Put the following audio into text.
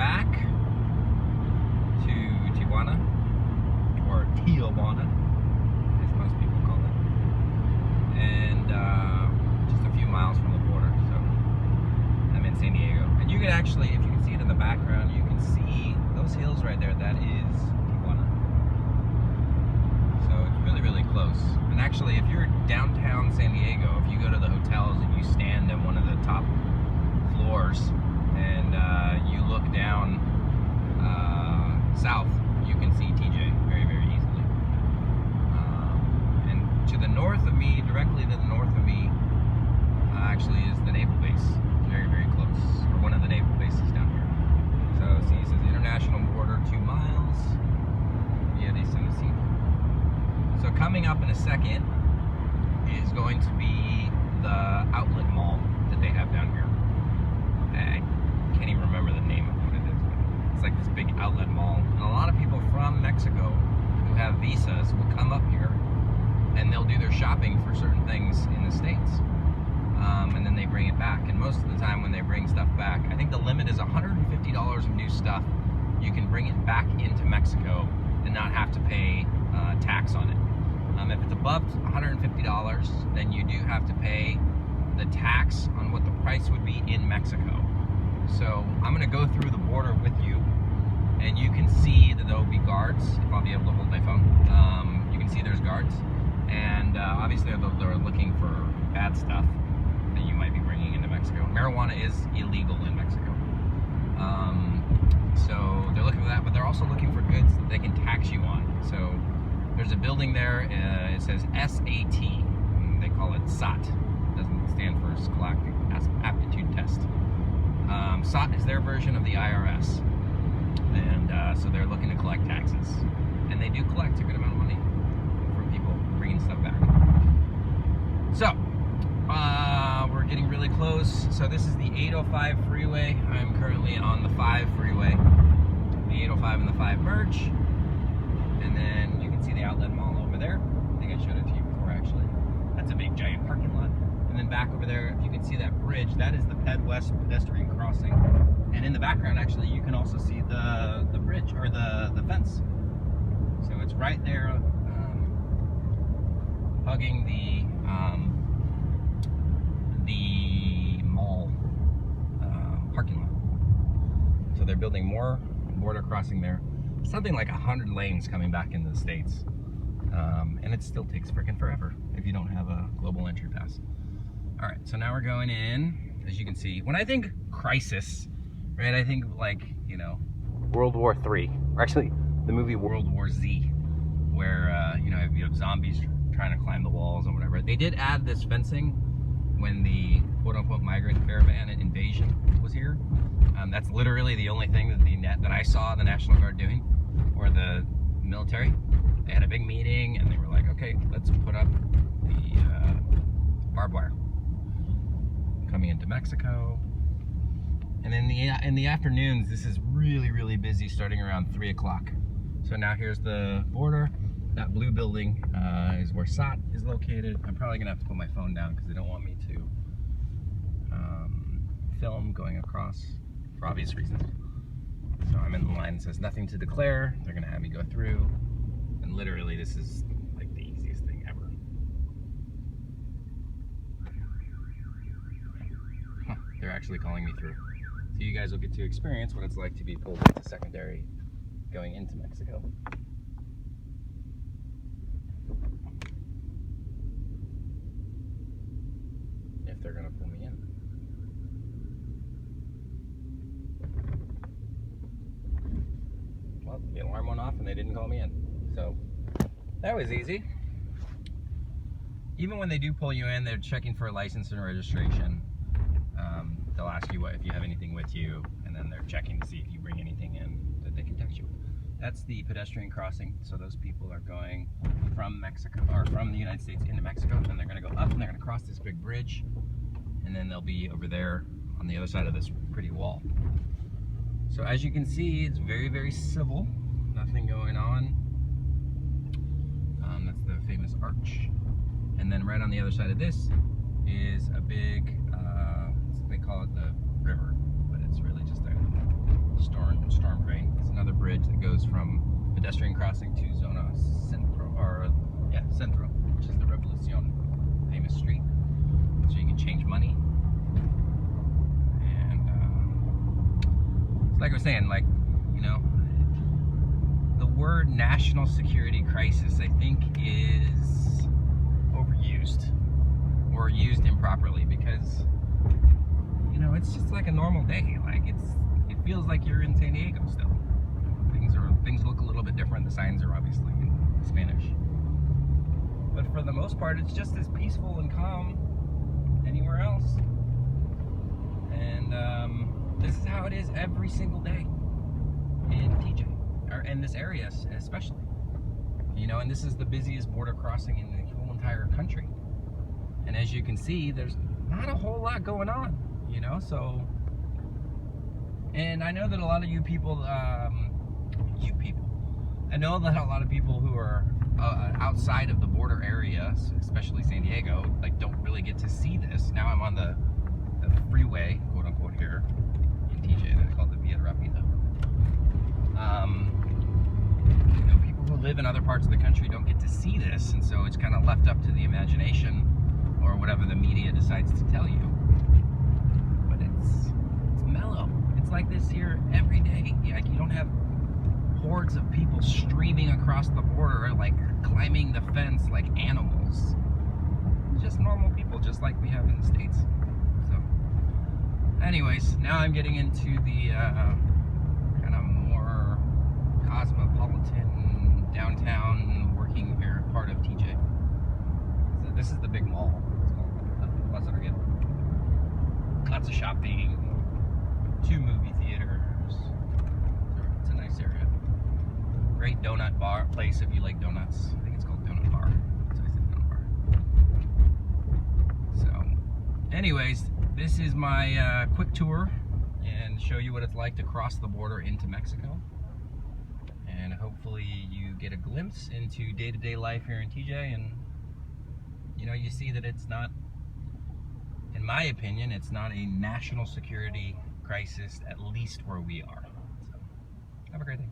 back to Tijuana, or Tijuana, as most people call it, and just a few miles from the border. So I'm in San Diego, and you can actually, if you can see it in the background, you can see those hills right there. That is Tijuana. So it's really, really close. And actually, if you're downtown San Diego, if you go to the hotels and you stand in one of the top floors and you look down south, you can see TJ very, very easily. And to the north of me, directly to the north of me, actually is the naval base. It's very, very close, or one of the naval bases down here. So see, it says international border 2 miles via de San Isidro. So coming up in a second is going to be the outlet mall that they have down here. I can't even remember the name of what it is, but it's like this big outlet mall. And a lot of people from Mexico who have visas will come up here and they'll do their shopping for certain things in the States. And then they bring it back. And most of the time when they bring stuff back, I think the limit is $150 of new stuff. You can bring it back into Mexico and not have to pay tax on it. If it's above $150, then you do have to pay the tax on what the price would be in Mexico. So I'm going to go through the border with you, and you can see that there will be guards, if I'll be able to hold my phone. You can see there's guards, and obviously they're looking for bad stuff that you might be bringing into Mexico. Marijuana is illegal in Mexico. So they're looking for that, but they're also looking for goods that they can tax you on. So there's a building there, it says SAT, they call it SAT. It doesn't stand for Scholastic Aptitude Test. SAT is their version of the IRS, and so they're looking to collect taxes. And they do collect a good amount of money from people bringing stuff back. So, we're getting really close. So this is the 805 freeway. I'm currently on the 5 freeway. The 805 and the 5 merge. And then you can see the outlet mall over there. I think I showed it to you before, actually. That's a big giant parking lot. And then back over there, if you can see that bridge, that is the Ped West pedestrian crossing. And in the background, actually, you can also see the bridge, or the fence. So it's right there, hugging the mall parking lot. So they're building more border crossing there. Something like 100 lanes coming back into the States. And it still takes freaking forever if you don't have a global entry pass. All right, so now we're going in. As you can see, when I think crisis, right, I think like, you know, World War III, or actually the movie World War Z, where, you have zombies trying to climb the walls and whatever. They did add this fencing when the quote-unquote migrant caravan invasion was here. That's literally the only thing that I saw the National Guard doing, or the military. They had a big meeting and they were like, okay, let's put up the barbed wire coming into Mexico. And in the afternoons, this is really, really busy, starting around 3 o'clock. So now here's the border. That blue building is where SAT is located. I'm probably gonna have to put my phone down because they don't want me to film going across, for obvious reasons. So I'm in the line that says nothing to declare. They're gonna have me go through. And literally this is like the easiest thing ever. Huh, they're actually calling me through. So you guys will get to experience what it's like to be pulled into secondary going into Mexico. If they're gonna pull me in. Well, the alarm went off and they didn't call me in. So that was easy. Even when they do pull you in, they're checking for a license and registration. They'll ask you if you have anything with you, and then they're checking to see if you bring anything in that they can tax you with. That's the pedestrian crossing. So those people are going from Mexico, or from the United States into Mexico, and then they're gonna go up and they're gonna cross this big bridge, and then they'll be over there on the other side of this pretty wall. So as you can see, it's very, very civil. Nothing going on. That's the famous arch. And then right on the other side of this is a big, they call it the river, but it's really just a storm goes from pedestrian crossing to Zona Centro, Centro, which is the Revolucion famous street. So you can change money. And like I was saying, like, you know, the word national security crisis, I think, is overused or used improperly, because, you know, it's just like a normal day. Like, it feels like you're in San Diego still. Things look a little bit different. The signs are obviously in Spanish, but for the most part, it's just as peaceful and calm anywhere else. And this is how it is every single day in TJ, or in this area especially. You know, and this is the busiest border crossing in the whole entire country. And as you can see, there's not a whole lot going on, you know, so. And I know that a lot of you people, I know that a lot of people who are outside of the border areas, especially San Diego, like, don't really get to see this. Now I'm on the freeway, quote unquote, here in TJ. That's called the Via Rápida. You know, people who live in other parts of the country don't get to see this, and so it's kind of left up to the imagination or whatever the media decides to tell you. But it's mellow. It's like this here every day. Like, you don't have hordes of people streaming across the border, like climbing the fence like animals. Just normal people, just like we have in the States. So, anyways, now I'm getting into the kind of more cosmopolitan downtown working area part of TJ. So this is the big mall. It's called Plaza Argel. Lots of shopping, 2 movie theaters. It's a nice area. Great donut bar place if you like donuts. I think it's called Donut Bar. So I said Donut Bar. So, anyways, this is my quick tour and show you what it's like to cross the border into Mexico. And hopefully you get a glimpse into day-to-day life here in TJ, and you know, you see that it's not, in my opinion, it's not a national security crisis, at least where we are. So, have a great day.